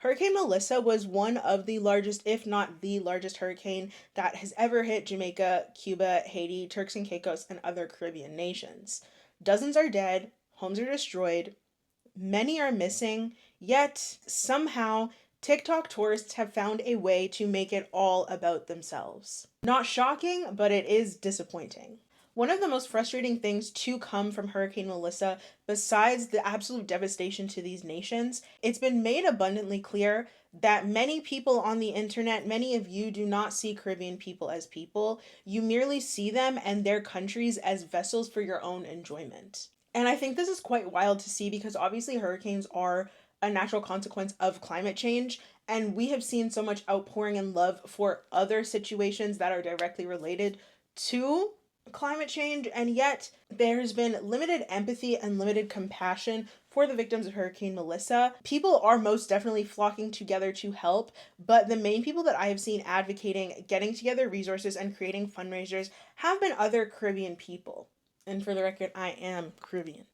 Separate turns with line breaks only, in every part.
Hurricane Melissa was one of the largest, if not the largest hurricane that has ever hit Jamaica, Cuba, Haiti, Turks and Caicos, and other Caribbean nations. Dozens are dead, homes are destroyed, many are missing, yet somehow TikTok tourists have found a way to make it all about themselves. Not shocking, but it is disappointing. One of the most frustrating things to come from Hurricane Melissa, besides the absolute devastation to these nations, it's been made abundantly clear that many people on the internet, many of you, do not see Caribbean people as people. You merely see them and their countries as vessels for your own enjoyment. And I think this is quite wild to see because obviously hurricanes are a natural consequence of climate change, and we have seen so much outpouring and love for other situations that are directly related to climate change, and yet there's been limited empathy and limited compassion for the victims of Hurricane Melissa. People are most definitely flocking together to help, but the main people that I have seen advocating getting together resources and creating fundraisers have been other Caribbean people. And for the record, I am Caribbean.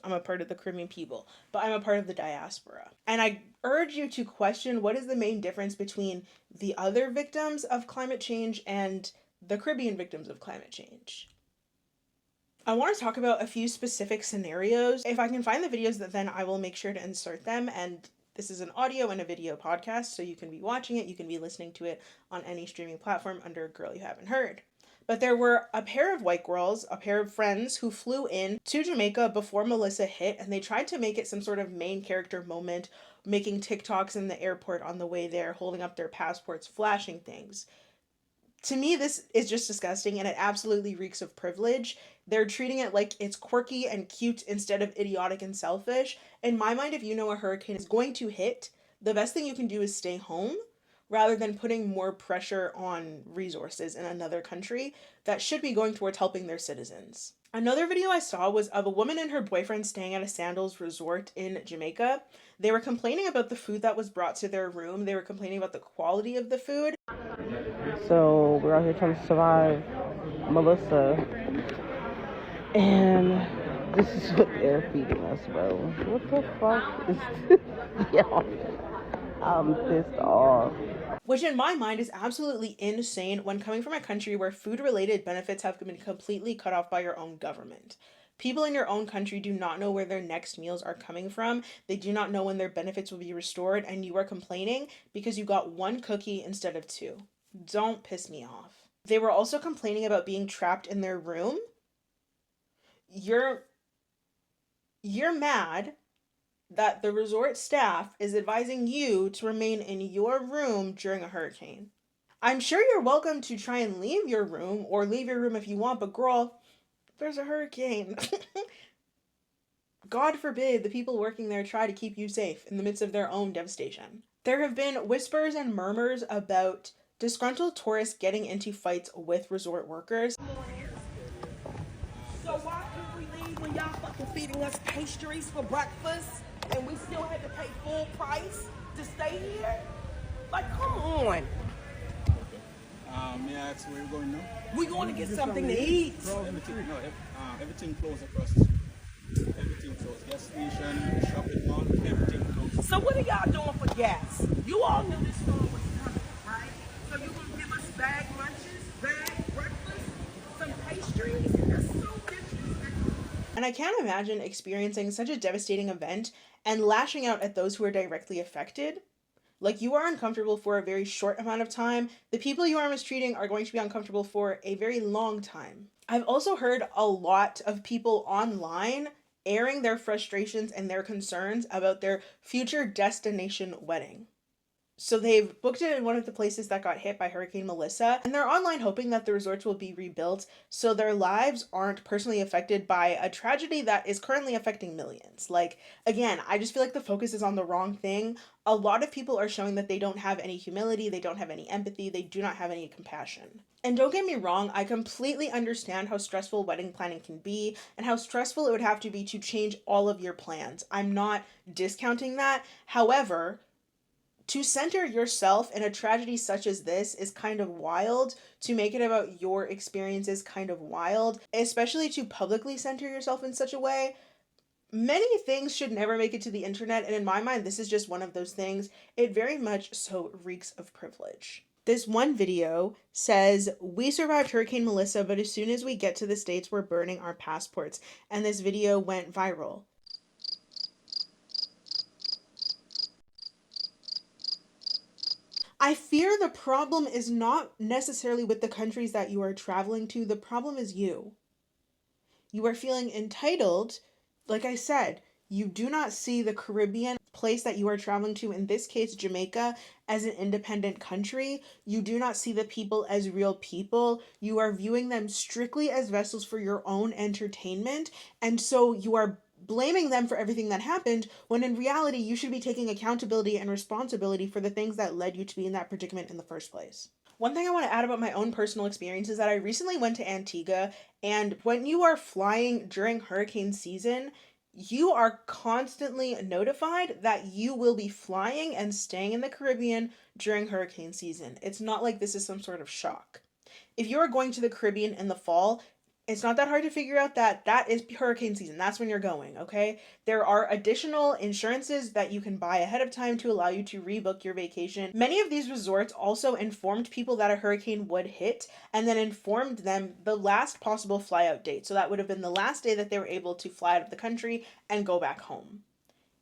I'm a part of the Caribbean people, but I'm a part of the diaspora. And I urge you to question what is the main difference between the other victims of climate change and the Caribbean victims of climate change. I want to talk about a few specific scenarios. If I can find the videos, then I will make sure to insert them. And this is an audio and a video podcast, so you can be watching it, you can be listening to it on any streaming platform under Girl You Haven't Heard. But there were a pair of white girls, a pair of friends who flew in to Jamaica before Melissa hit, and they tried to make it some sort of main character moment, making TikToks in the airport on the way there, holding up their passports, flashing things. To me, this is just disgusting, and it absolutely reeks of privilege. They're treating it like it's quirky and cute instead of idiotic and selfish. In my mind, if you know a hurricane is going to hit, the best thing you can do is stay home rather than putting more pressure on resources in another country that should be going towards helping their citizens. Another video I saw was of a woman and her boyfriend staying at a Sandals resort in Jamaica. They were complaining about the food that was brought to their room. They were complaining about the quality of the food.
So we're out here trying to survive Melissa, and this is what they're feeding us, bro. What the fuck is this? Yo, I'm pissed off.
Which in my mind is absolutely insane when coming from a country where food-related benefits have been completely cut off by your own government. People in your own country do not know where their next meals are coming from. They do not know when their benefits will be restored, and you are complaining because you got one cookie instead of two. Don't piss me off. They were also complaining about being trapped in their room. You're mad that the resort staff is advising you to remain in your room during a hurricane. I'm sure you're welcome to try and leave your room or leave your room if you want, but girl, there's a hurricane. God forbid the people working there try to keep you safe in the midst of their own devastation. There have been whispers and murmurs about disgruntled tourists getting into fights with resort workers.
So why couldn't we leave when y'all fucking feeding us pastries for breakfast and we still had to pay full price to stay here? Like, come on.
May I ask where you're going now?
We going to get something to eat.
Everything closed across the street. Everything closed. Gas station, shopping mall, everything closed.
So what are y'all doing for gas? You all knew this storm was coming, right? So you gonna give us bag lunches, bag breakfast, some pastries? That's so disrespectful.
And I can't imagine experiencing such a devastating event and lashing out at those who are directly affected. Like, you are uncomfortable for a very short amount of time. The people you are mistreating are going to be uncomfortable for a very long time. I've also heard a lot of people online airing their frustrations and their concerns about their future destination wedding. So they've booked it in one of the places that got hit by Hurricane Melissa, and they're online hoping that the resorts will be rebuilt so their lives aren't personally affected by a tragedy that is currently affecting millions. Like, again, I just feel like the focus is on the wrong thing. A lot of people are showing that they don't have any humility, they don't have any empathy, they do not have any compassion. And don't get me wrong, I completely understand how stressful wedding planning can be and how stressful it would have to be to change all of your plans. I'm not discounting that. However, to center yourself in a tragedy such as this is kind of wild. To make it about your experience is kind of wild, especially to publicly center yourself in such a way. Many things should never make it to the internet, and in my mind, this is just one of those things. It very much so reeks of privilege. This one video says, "We survived Hurricane Melissa, but as soon as we get to the States, we're burning our passports." And this video went viral. I fear the problem is not necessarily with the countries that you are traveling to. The problem is you. You are feeling entitled. Like I said, you do not see the Caribbean place that you are traveling to, in this case Jamaica, as an independent country. You do not see the people as real people. You are viewing them strictly as vessels for your own entertainment, and so you are blaming them for everything that happened, when in reality you should be taking accountability and responsibility for the things that led you to be in that predicament in the first place. One thing I want to add about my own personal experience is that I recently went to Antigua, and when you are flying during hurricane season, you are constantly notified that you will be flying and staying in the Caribbean during hurricane season. It's not like this is some sort of shock. If you are going to the Caribbean in the fall, it's not that hard to figure out that that is hurricane season. That's when you're going, okay? There are additional insurances that you can buy ahead of time to allow you to rebook your vacation. Many of these resorts also informed people that a hurricane would hit and then informed them the last possible flyout date. So that would have been the last day that they were able to fly out of the country and go back home.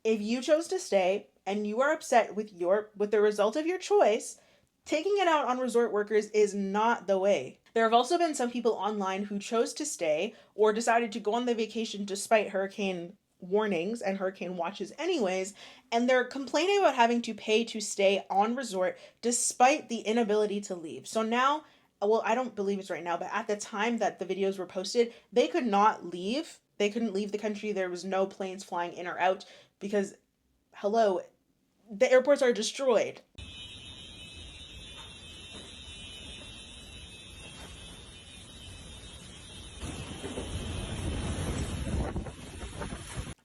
If you chose to stay and you are upset with the result of your choice, taking it out on resort workers is not the way. There have also been some people online who chose to stay or decided to go on the vacation despite hurricane warnings and hurricane watches anyways, and they're complaining about having to pay to stay on resort despite the inability to leave. So now, well, I don't believe it's right now, but at the time that the videos were posted, they could not leave. They couldn't leave the country. There was no planes flying in or out because, hello, the airports are destroyed.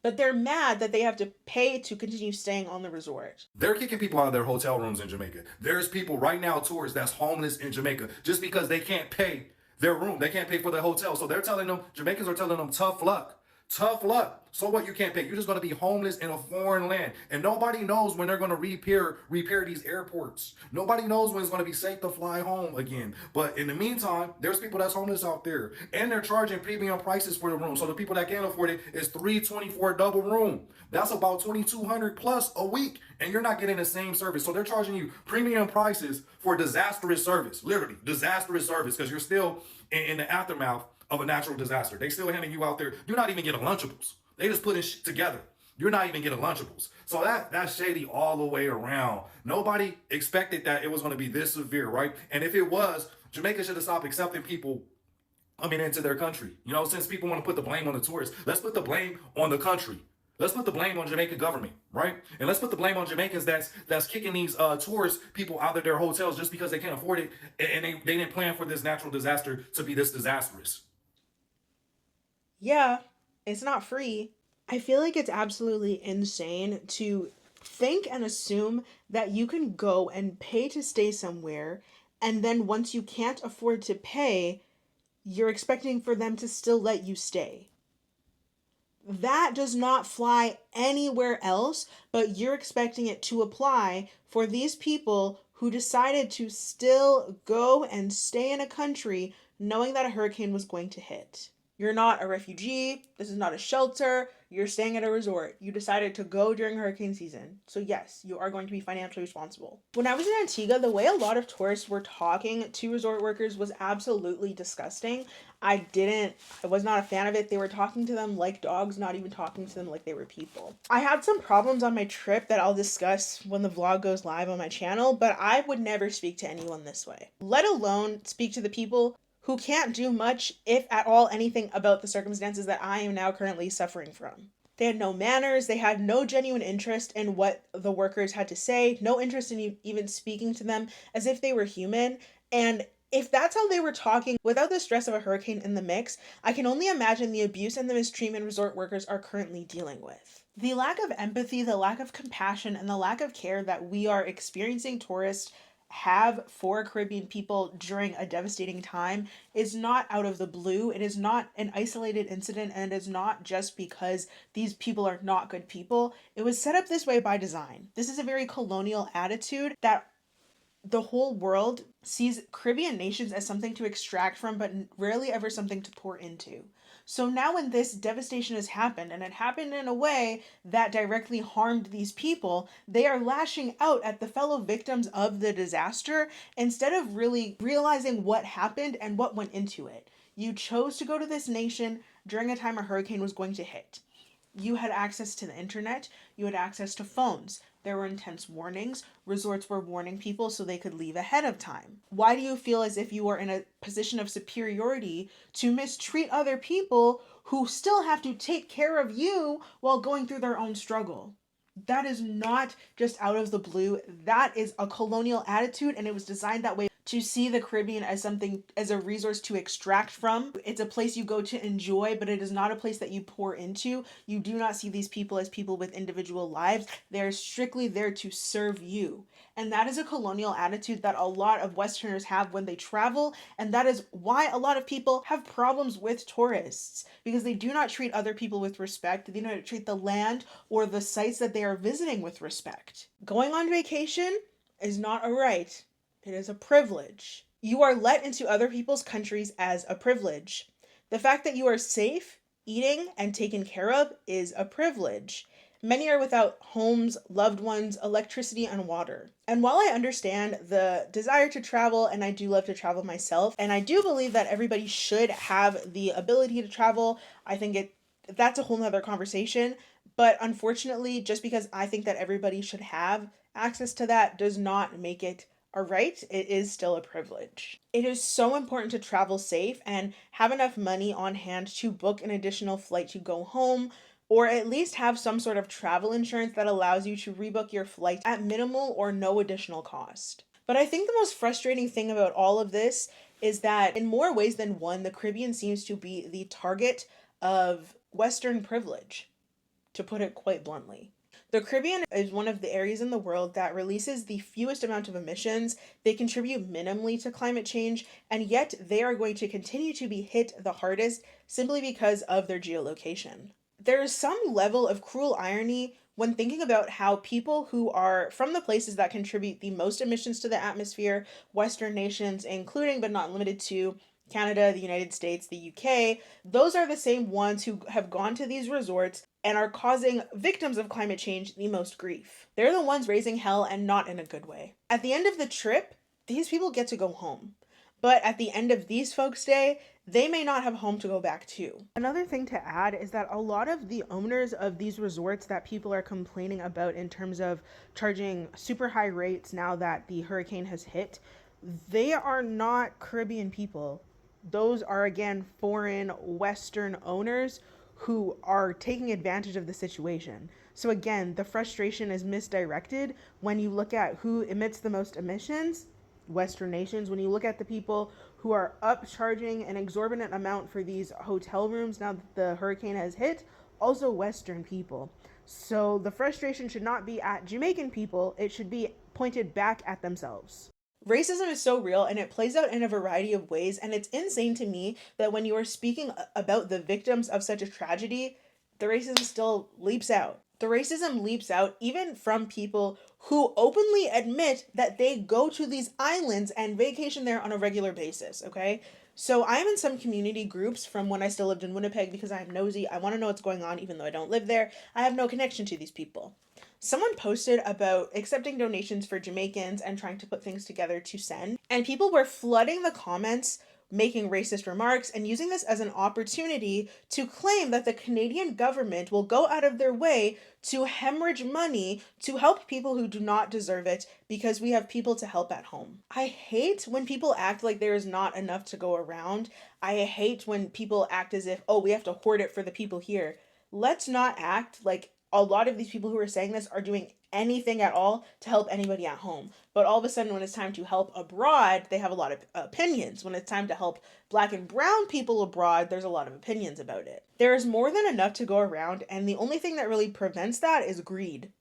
But they're mad that they have to pay to continue staying on the resort.
They're kicking people out of their hotel rooms in Jamaica. There's people right now, tourists, that's homeless in Jamaica just because they can't pay their room. They can't pay for their hotel. So they're telling them, Jamaicans are telling them, tough luck. Tough luck. So what? You can't pay. You're just going to be homeless in a foreign land. And nobody knows when they're going to repair these airports. Nobody knows when it's going to be safe to fly home again. But in the meantime, there's people that's homeless out there. And they're charging premium prices for the room. So the people that can't afford it is $320 for a double room. That's about $2,200 plus a week. And you're not getting the same service. So they're charging you premium prices for disastrous service. Literally, disastrous service, because you're still in the aftermath of a natural disaster. They still handing you out there. You're not even getting Lunchables. They just putting shit together. You're not even getting Lunchables. So that's shady all the way around. Nobody expected that it was going to be this severe, right? And if it was, Jamaica should have stopped accepting people coming into their country. You know, since people want to put the blame on the tourists, let's put the blame on the country. Let's put the blame on Jamaican government, right? And let's put the blame on Jamaicans that's kicking these tourist people out of their hotels just because they can't afford it, and they didn't plan for this natural disaster to be this disastrous.
Yeah, it's not free. I feel like it's absolutely insane to think and assume that you can go and pay to stay somewhere, and then once you can't afford to pay, you're expecting for them to still let you stay. That does not fly anywhere else, but you're expecting it to apply for these people who decided to still go and stay in a country knowing that a hurricane was going to hit. You're not a refugee. This is not a shelter. You're staying at a resort. You decided to go during hurricane season. So yes, you are going to be financially responsible. When I was in Antigua, the way a lot of tourists were talking to resort workers was absolutely disgusting. I was not a fan of it. They were talking to them like dogs, not even talking to them like they were people. I had some problems on my trip that I'll discuss when the vlog goes live on my channel, but I would never speak to anyone this way, let alone speak to the people who can't do much, if at all anything, about the circumstances that I am now currently suffering from. They had no manners, they had no genuine interest in what the workers had to say, no interest in even speaking to them as if they were human, and if that's how they were talking without the stress of a hurricane in the mix, I can only imagine the abuse and the mistreatment resort workers are currently dealing with. The lack of empathy, the lack of compassion, and the lack of care that we are experiencing tourists have for Caribbean people during a devastating time is not out of the blue. It is not an isolated incident, and it is not just because these people are not good people. It was set up this way by design. This is a very colonial attitude that the whole world sees Caribbean nations as something to extract from, but rarely ever something to pour into. So now, when this devastation has happened, and it happened in a way that directly harmed these people, they are lashing out at the fellow victims of the disaster instead of really realizing what happened and what went into it. You chose to go to this nation during a time a hurricane was going to hit. You had access to the internet, you had access to phones. There were intense warnings. Resorts were warning people so they could leave ahead of time. Why do you feel as if you are in a position of superiority to mistreat other people who still have to take care of you while going through their own struggle? That is not just out of the blue. That is a colonial attitude, and it was designed that way to see the Caribbean as something, as a resource to extract from. It's a place you go to enjoy, but it is not a place that you pour into. You do not see these people as people with individual lives. They're strictly there to serve you. And that is a colonial attitude that a lot of Westerners have when they travel. And that is why a lot of people have problems with tourists, because they do not treat other people with respect. They do not treat the land or the sites that they are visiting with respect. Going on vacation is not a right. It is a privilege. You are let into other people's countries as a privilege. The fact that you are safe, eating, and taken care of is a privilege. Many are without homes, loved ones, electricity, and water. And while I understand the desire to travel, and I do love to travel myself, and I do believe that everybody should have the ability to travel, I think that's a whole nother conversation. But unfortunately, just because I think that everybody should have access to that does not make it a right. It is still a privilege. It is so important to travel safe and have enough money on hand to book an additional flight to go home, or at least have some sort of travel insurance that allows you to rebook your flight at minimal or no additional cost. But I think the most frustrating thing about all of this is that in more ways than one, the Caribbean seems to be the target of Western privilege, to put it quite bluntly. The Caribbean is one of the areas in the world that releases the fewest amount of emissions. They contribute minimally to climate change, and yet they are going to continue to be hit the hardest simply because of their geolocation. There is some level of cruel irony when thinking about how people who are from the places that contribute the most emissions to the atmosphere, Western nations, including but not limited to Canada, the United States, the UK, those are the same ones who have gone to these resorts and are causing victims of climate change the most grief. They're the ones raising hell, and not in a good way. At the end of the trip, these people get to go home. But at the end of these folks' day, they may not have a home to go back to. Another thing to add is that a lot of the owners of these resorts that people are complaining about in terms of charging super high rates now that the hurricane has hit, they are not Caribbean people. Those are, again, foreign Western owners who are taking advantage of the situation. So again, the frustration is misdirected when you look at who emits the most emissions, Western nations. When you look at the people who are upcharging an exorbitant amount for these hotel rooms now that the hurricane has hit, also Western people. So the frustration should not be at Jamaican people, it should be pointed back at themselves. Racism is so real, and it plays out in a variety of ways, and it's insane to me that when you are speaking about the victims of such a tragedy, the racism still leaps out. The racism leaps out even from people who openly admit that they go to these islands and vacation there on a regular basis, okay? So I'm in some community groups from when I still lived in Winnipeg because I'm nosy. I want to know what's going on even though I don't live there. I have no connection to these people. Someone posted about accepting donations for Jamaicans and trying to put things together to send. And people were flooding the comments, making racist remarks, and using this as an opportunity to claim that the Canadian government will go out of their way to hemorrhage money to help people who do not deserve it because we have people to help at home. I hate when people act like there is not enough to go around. I hate when people act as if, oh, we have to hoard it for the people here. Let's not act like a lot of these people who are saying this are doing anything at all to help anybody at home. But all of a sudden, when it's time to help abroad, they have a lot of opinions. When it's time to help Black and brown people abroad, there's a lot of opinions about it. There is more than enough to go around, and the only thing that really prevents that is greed.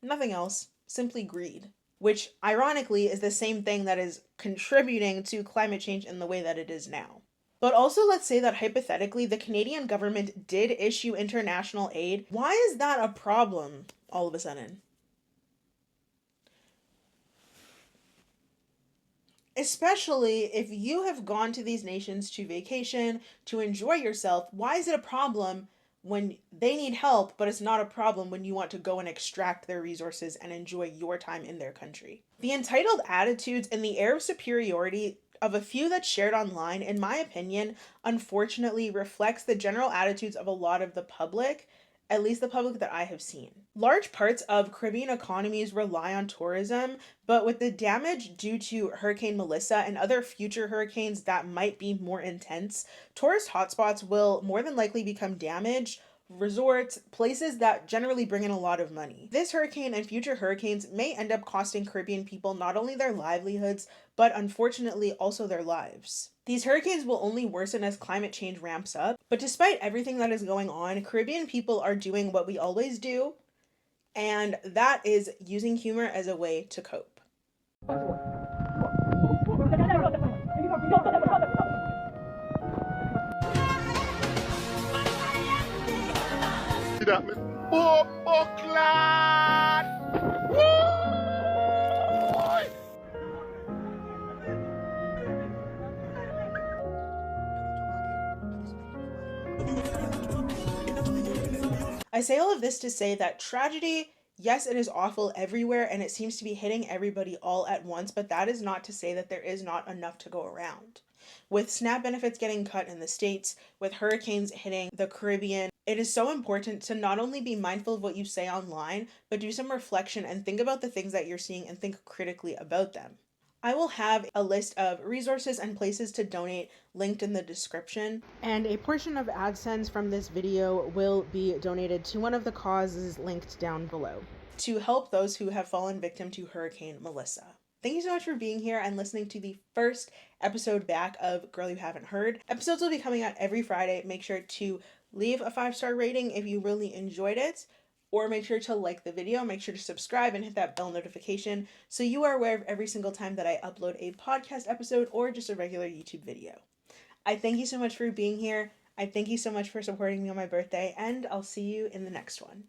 Nothing else, simply greed. which ironically is the same thing that is contributing to climate change in the way that it is now. But also, let's say that hypothetically, the Canadian government did issue international aid. Why is that a problem all of a sudden? Especially if you have gone to these nations to vacation, to enjoy yourself, why is it a problem when they need help, but it's not a problem when you want to go and extract their resources and enjoy your time in their country? The entitled attitudes and the air of superiority of a few that's shared online, in my opinion, unfortunately reflects the general attitudes of a lot of the public, at least the public that I have seen. Large parts of Caribbean economies rely on tourism, but with the damage due to Hurricane Melissa and other future hurricanes that might be more intense, tourist hotspots will more than likely become damaged, resorts, places that generally bring in a lot of money. This hurricane and future hurricanes may end up costing Caribbean people not only their livelihoods, but unfortunately also their lives. These hurricanes will only worsen as climate change ramps up, but despite everything that is going on, Caribbean people are doing what we always do, and that is using humor as a way to cope. I say all of this to say that tragedy, yes, it is awful everywhere and it seems to be hitting everybody all at once, but that is not to say that there is not enough to go around. With SNAP benefits getting cut in the States, with hurricanes hitting the Caribbean, it is so important to not only be mindful of what you say online, but do some reflection and think about the things that you're seeing and think critically about them. I will have a list of resources and places to donate linked in the description, and a portion of AdSense from this video will be donated to one of the causes linked down below to help those who have fallen victim to Hurricane Melissa. Thank you so much for being here and listening to the first episode back of Girl You Haven't Heard. Episodes will be coming out every Friday. Make sure to leave a 5-star rating if you really enjoyed it, or make sure to like the video, make sure to subscribe and hit that bell notification so you are aware of every single time that I upload a podcast episode or just a regular YouTube video. I thank you so much for being here. I thank you so much for supporting me on my birthday, and I'll see you in the next one.